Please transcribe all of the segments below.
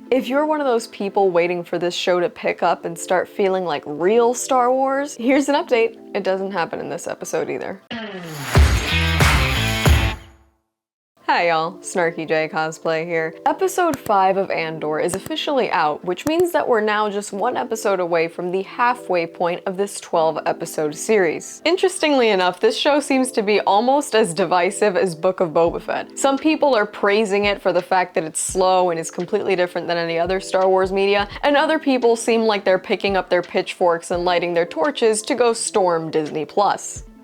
If you're one of those people waiting for this show to pick up and start feeling like real Star Wars, here's an update. It doesn't happen in this episode either. Hi y'all, Snarky J Cosplay here. Episode 5 of Andor is officially out, which means that we're now just one episode away from the halfway point of this 12-episode series. Interestingly enough, this show seems to be almost as divisive as Book of Boba Fett. Some people are praising it for the fact that it's slow and is completely different than any other Star Wars media, and other people seem like they're picking up their pitchforks and lighting their torches to go storm Disney+.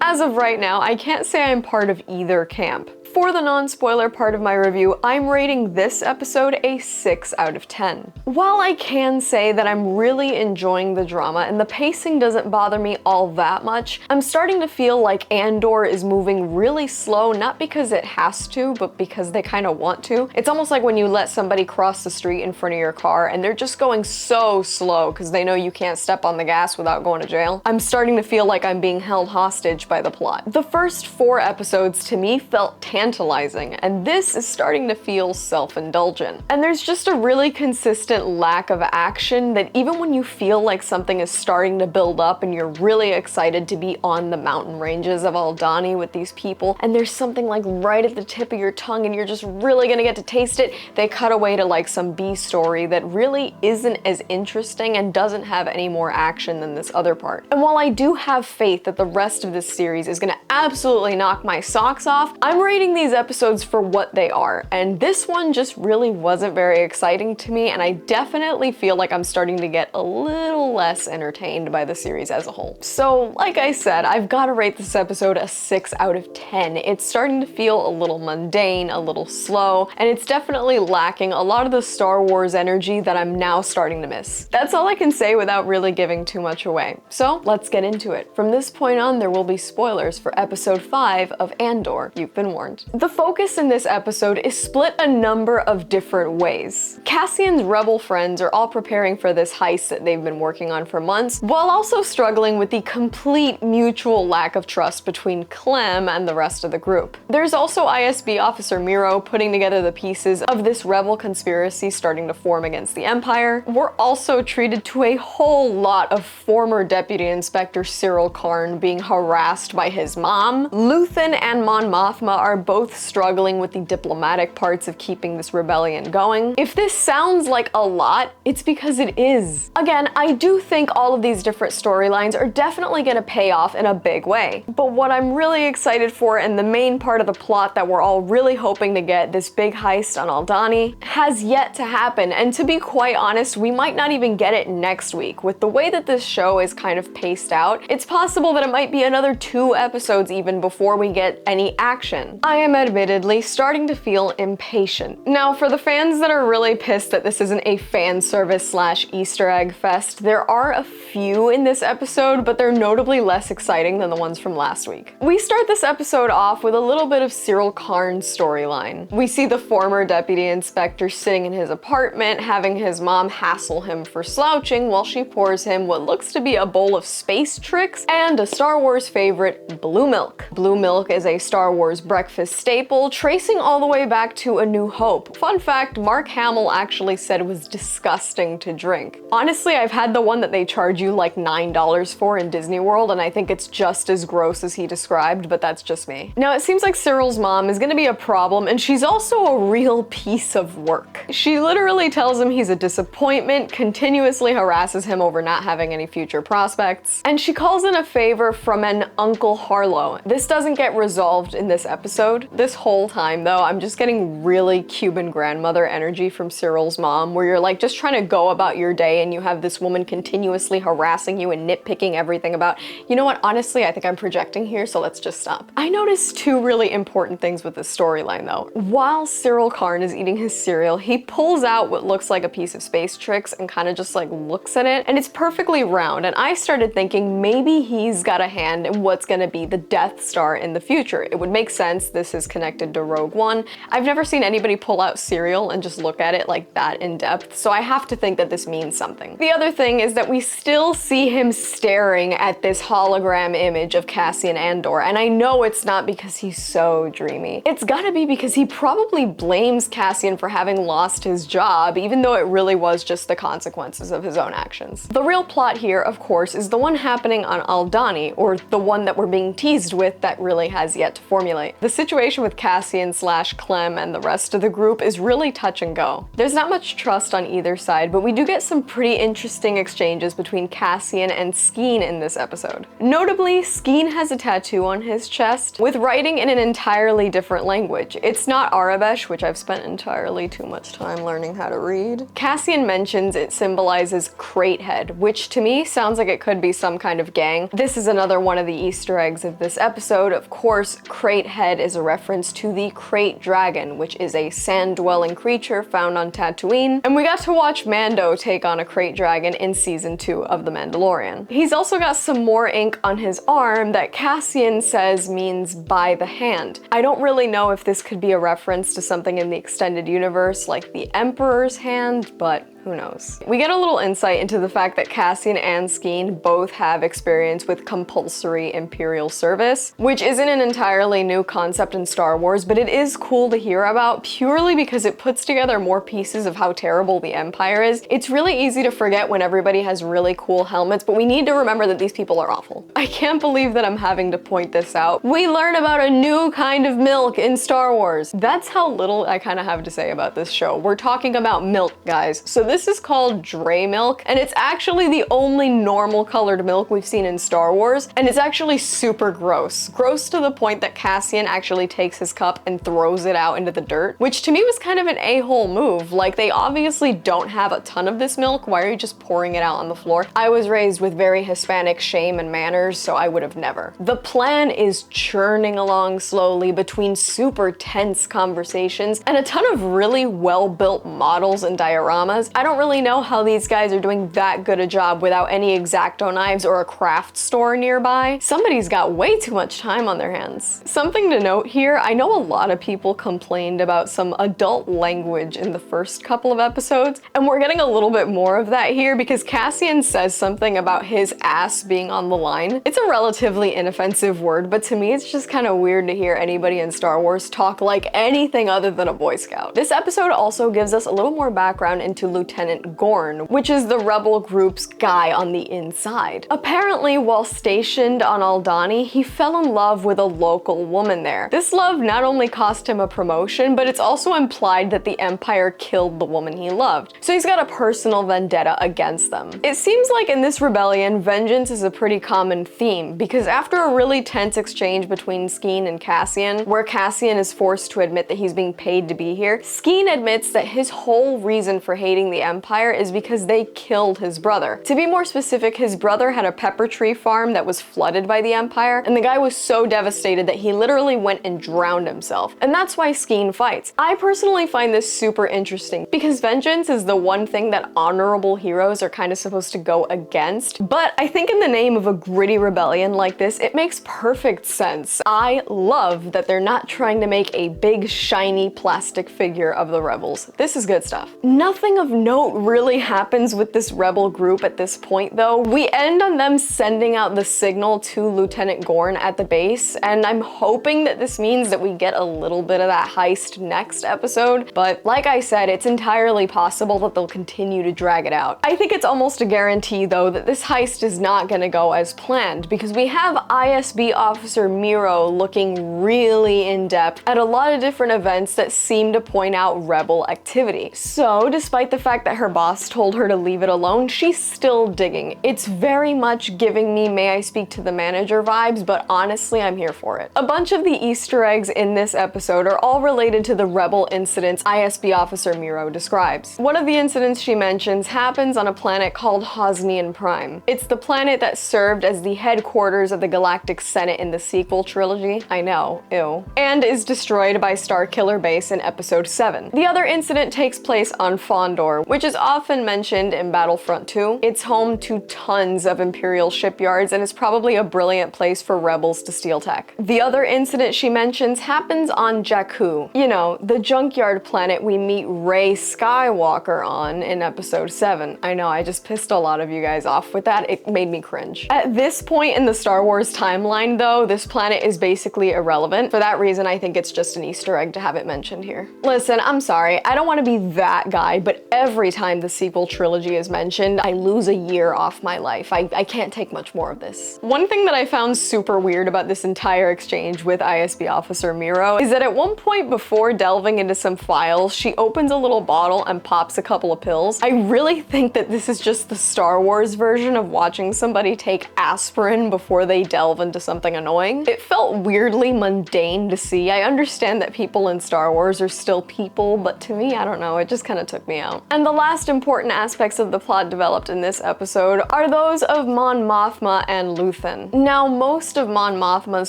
As of right now, I can't say I'm part of either camp. For the non-spoiler part of my review, I'm rating this episode a 6 out of 10. While I can say that I'm really enjoying the drama and the pacing doesn't bother me all that much, I'm starting to feel like Andor is moving really slow, not because it has to, but because they kind of want to. It's almost like when you let somebody cross the street in front of your car and they're just going so slow because they know you can't step on the gas without going to jail. I'm starting to feel like I'm being held hostage by the plot. The first 4 episodes to me felt tantalizing, and this is starting to feel self-indulgent. And there's just a really consistent lack of action that even when you feel like something is starting to build up and you're really excited to be on the mountain ranges of Aldhani with these people, and there's something like right at the tip of your tongue and you're just really gonna get to taste it, they cut away to like some B story that really isn't as interesting and doesn't have any more action than this other part. And while I do have faith that the rest of this series is gonna absolutely knock my socks off, I'm rating these episodes for what they are, and this one just really wasn't very exciting to me, and I definitely feel like I'm starting to get a little less entertained by the series as a whole. So, like I said, I've got to rate this episode a 6 out of 10. It's starting to feel a little mundane, a little slow, and it's definitely lacking a lot of the Star Wars energy that I'm now starting to miss. That's all I can say without really giving too much away. So, let's get into it. From this point on, there will be spoilers for episode 5 of Andor. You've been warned. The focus in this episode is split a number of different ways. Cassian's rebel friends are all preparing for this heist that they've been working on for months, while also struggling with the complete mutual lack of trust between Clem and the rest of the group. There's also ISB Officer Miro putting together the pieces of this rebel conspiracy starting to form against the Empire. We're also treated to a whole lot of former Deputy Inspector Cyril Karn being harassed by his mom. Luthen and Mon Mothma are both struggling with the diplomatic parts of keeping this rebellion going. If this sounds like a lot, it's because it is. Again, I do think all of these different storylines are definitely gonna pay off in a big way. But what I'm really excited for, and the main part of the plot that we're all really hoping to get, this big heist on Aldhani, has yet to happen. And to be quite honest, we might not even get it next week. With the way that this show is kind of paced out, it's possible that it might be another 2 episodes even before we get any action. I am admittedly starting to feel impatient. Now, for the fans that are really pissed that this isn't a fan service / Easter egg fest, there are a few in this episode, but they're notably less exciting than the ones from last week. We start this episode off with a little bit of Cyril Karn's storyline. We see the former deputy inspector sitting in his apartment, having his mom hassle him for slouching while she pours him what looks to be a bowl of space tricks and a Star Wars favorite, blue milk. Blue milk is a Star Wars breakfast staple, tracing all the way back to A New Hope. Fun fact, Mark Hamill actually said it was disgusting to drink. Honestly, I've had the one that they charge you like $9 for in Disney World, and I think it's just as gross as he described, but that's just me. Now, it seems like Cyril's mom is gonna be a problem, and she's also a real piece of work. She literally tells him he's a disappointment, continuously harasses him over not having any future prospects, and she calls in a favor from an Uncle Harlow. This doesn't get resolved in this episode. This whole time though, I'm just getting really Cuban grandmother energy from Cyril's mom, where you're like just trying to go about your day and you have this woman continuously harassing you and nitpicking everything about, you know what, honestly, I think I'm projecting here, so let's just stop. I noticed 2 really important things with this storyline though. While Cyril Karn is eating his cereal, he pulls out what looks like a piece of space tricks and kind of just like looks at it, and it's perfectly round, and I started thinking maybe he's got a hand in what's gonna be the Death Star in the future. It would make sense. this is connected to Rogue One. I've never seen anybody pull out Cyril and just look at it like that in depth, so I have to think that this means something. The other thing is that we still see him staring at this hologram image of Cassian Andor, and I know it's not because he's so dreamy. It's gotta be because he probably blames Cassian for having lost his job, even though it really was just the consequences of his own actions. The real plot here, of course, is the one happening on Aldhani, or the one that we're being teased with that really has yet to formulate. The situation with Cassian / Clem and the rest of the group is really touch and go. There's not much trust on either side, but we do get some pretty interesting exchanges between Cassian and Skeen in this episode. Notably, Skeen has a tattoo on his chest with writing in an entirely different language. It's not Arabesh, which I've spent entirely too much time learning how to read. Cassian mentions it symbolizes crate head, which to me sounds like it could be some kind of gang. This is another one of the Easter eggs of this episode. Of course, crate head is a reference to the krayt dragon, which is a sand-dwelling creature found on Tatooine, and we got to watch Mando take on a krayt dragon in season 2 of The Mandalorian. He's also got some more ink on his arm that Cassian says means by the hand. I don't really know if this could be a reference to something in the extended universe like the Emperor's hand, but who knows? We get a little insight into the fact that Cassian and Skeen both have experience with compulsory Imperial service, which isn't an entirely new concept in Star Wars, but it is cool to hear about purely because it puts together more pieces of how terrible the Empire is. It's really easy to forget when everybody has really cool helmets, but we need to remember that these people are awful. I can't believe that I'm having to point this out. We learn about a new kind of milk in Star Wars. That's how little I kind of have to say about this show. We're talking about milk, guys. So this is called Dre Milk, and it's actually the only normal colored milk we've seen in Star Wars, and it's actually super gross. Gross to the point that Cassian actually takes his cup and throws it out into the dirt, which to me was kind of an a-hole move. Like, they obviously don't have a ton of this milk. Why are you just pouring it out on the floor? I was raised with very Hispanic shame and manners, so I would have never. The plan is churning along slowly between super tense conversations and a ton of really well-built models and dioramas. I don't really know how these guys are doing that good a job without any X-Acto knives or a craft store nearby. Somebody's got way too much time on their hands. Something to note here, I know a lot of people complained about some adult language in the first couple of episodes, and we're getting a little bit more of that here because Cassian says something about his ass being on the line. It's a relatively inoffensive word, but to me it's just kind of weird to hear anybody in Star Wars talk like anything other than a Boy Scout. This episode also gives us a little more background into Lieutenant Gorn, which is the rebel group's guy on the inside. Apparently, while stationed on Aldhani, he fell in love with a local woman there. This love not only cost him a promotion, but it's also implied that the Empire killed the woman he loved. So he's got a personal vendetta against them. It seems like in this rebellion, vengeance is a pretty common theme, because after a really tense exchange between Skeen and Cassian, where Cassian is forced to admit that he's being paid to be here, Skeen admits that his whole reason for hating the Empire is because they killed his brother. To be more specific, his brother had a pepper tree farm that was flooded by the Empire, and the guy was so devastated that he literally went and drowned himself. And that's why Skeen fights. I personally find this super interesting because vengeance is the one thing that honorable heroes are kind of supposed to go against, but I think in the name of a gritty rebellion like this, it makes perfect sense. I love that they're not trying to make a big shiny plastic figure of the rebels. This is good stuff. Nothing of note really happens with this rebel group at this point though. We end on them sending out the signal to Lieutenant Gorn at the base, and I'm hoping that this means that we get a little bit of that heist next episode, but like I said, it's entirely possible that they'll continue to drag it out. I think it's almost a guarantee though that this heist is not gonna go as planned, because we have ISB Officer Miro looking really in-depth at a lot of different events that seem to point out rebel activity. So despite the fact that her boss told her to leave it alone, she's still digging. It's very much giving me may I speak to the manager vibes, but honestly, I'm here for it. A bunch of the Easter eggs in this episode are all related to the rebel incidents ISB Officer Miro describes. One of the incidents she mentions happens on a planet called Hosnian Prime. It's the planet that served as the headquarters of the Galactic Senate in the sequel trilogy. I know, ew. And is destroyed by Starkiller Base in episode 7. The other incident takes place on Fondor, which is often mentioned in Battlefront 2. It's home to tons of Imperial shipyards and is probably a brilliant place for rebels to steal tech. The other incident she she mentions happens on Jakku. You know, the junkyard planet we meet Rey Skywalker on in episode 7. I know, I just pissed a lot of you guys off with that. It made me cringe. At this point in the Star Wars timeline though, this planet is basically irrelevant. For that reason, I think it's just an Easter egg to have it mentioned here. Listen, I'm sorry, I don't want to be that guy, but every time the sequel trilogy is mentioned, I lose a year off my life. I can't take much more of this. One thing that I found super weird about this entire exchange with ISB Officer Miro is that at one point before delving into some files, she opens a little bottle and pops a couple of pills. I really think that this is just the Star Wars version of watching somebody take aspirin before they delve into something annoying. It felt weirdly mundane to see. I understand that people in Star Wars are still people, but to me, I don't know, it just kind of took me out. And the last important aspects of the plot developed in this episode are those of Mon Mothma and Luthen. Now, most of Mon Mothma's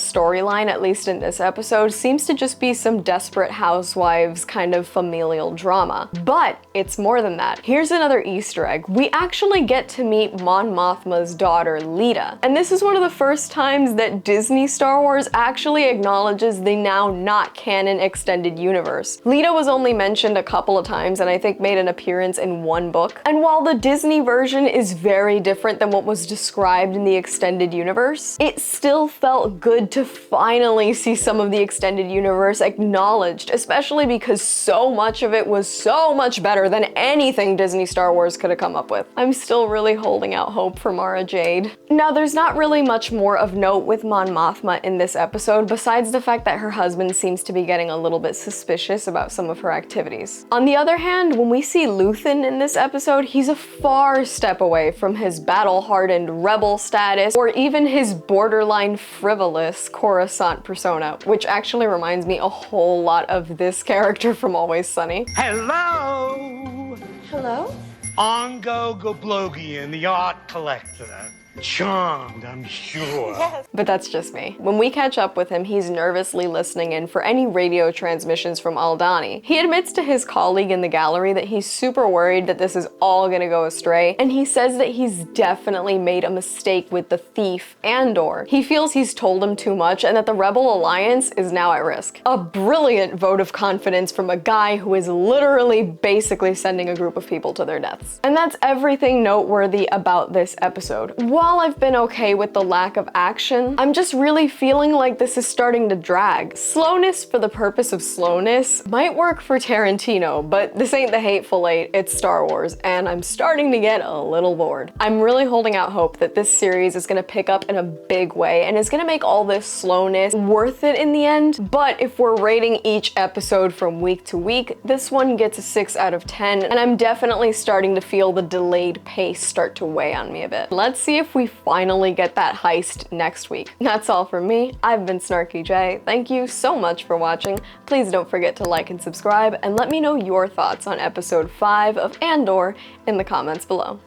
storyline, at least in this episode, seems to just be some desperate housewives kind of familial drama. But it's more than that. Here's another Easter egg. We actually get to meet Mon Mothma's daughter, Lita. And this is one of the first times that Disney Star Wars actually acknowledges the now not canon extended universe. Lita was only mentioned a couple of times and I think made an appearance in one book. And while the Disney version is very different than what was described in the extended universe, it still felt good to finally see some of the extended universe acknowledged, especially because so much of it was so much better than anything Disney Star Wars could have come up with. I'm still really holding out hope for Mara Jade. Now, there's not really much more of note with Mon Mothma in this episode, besides the fact that her husband seems to be getting a little bit suspicious about some of her activities. On the other hand, when we see Luthen in this episode, he's a far step away from his battle-hardened rebel status, or even his borderline frivolous Coruscant persona, which actually reminds me a whole lot of this character from Always Sunny. Hello! Hello? Ongo Goblogian, the art collector. Charmed, I'm sure. Yes. But that's just me. When we catch up with him, he's nervously listening in for any radio transmissions from Aldhani. He admits to his colleague in the gallery that he's super worried that this is all gonna go astray, and he says that he's definitely made a mistake with the thief, Andor. He feels he's told him too much and that the Rebel Alliance is now at risk. A brilliant vote of confidence from a guy who is literally basically sending a group of people to their deaths. And that's everything noteworthy about this episode. While I've been okay with the lack of action, I'm just really feeling like this is starting to drag. Slowness for the purpose of slowness might work for Tarantino, but this ain't the Hateful Eight, it's Star Wars, and I'm starting to get a little bored. I'm really holding out hope that this series is gonna pick up in a big way and is gonna make all this slowness worth it in the end, but if we're rating each episode from week to week, this one gets a 6 out of 10, and I'm definitely starting to feel the delayed pace start to weigh on me a bit. Let's see if we finally get that heist next week. That's all from me. I've been Snarky J. Thank you so much for watching. Please don't forget to like and subscribe, and let me know your thoughts on episode 5 of Andor in the comments below.